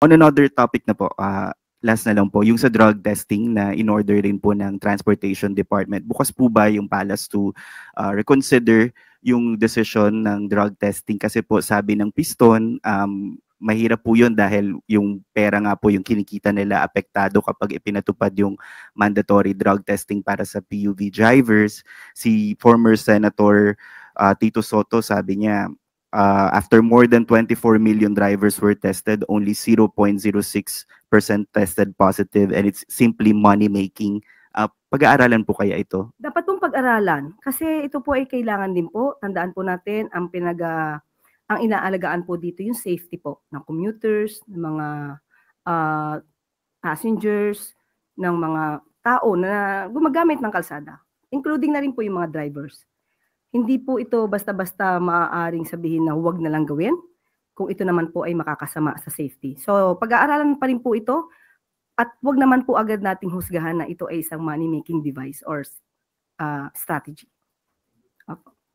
On another topic na po, last na lang po, yung sa drug testing na in-order rin po ng Transportation Department. Bukas po ba yung PALAS to reconsider yung decision ng drug testing? Kasi po sabi ng Piston, mahirap po yun dahil yung pera nga po yung kinikita nila apektado kapag ipinatupad yung mandatory drug testing para sa PUV drivers. Si former Senator Tito Soto sabi niya, after more than 24 million drivers were tested, only 0.06% tested positive, and it's simply money-making. Pag-aaralan po kaya ito? Dapat pong pag-aralan kasi ito po ay kailangan din po, tandaan po natin ang inaalagaan po dito yung safety po ng commuters, ng mga passengers, ng mga tao na gumagamit ng kalsada, including na rin po yung mga drivers. Hindi po ito basta-basta maaaring sabihin na huwag na lang gawin kung ito naman po ay makakasama sa safety. So pag-aaralan pa rin po ito at huwag naman po agad nating husgahan na ito ay isang money-making device or strategy. Okay.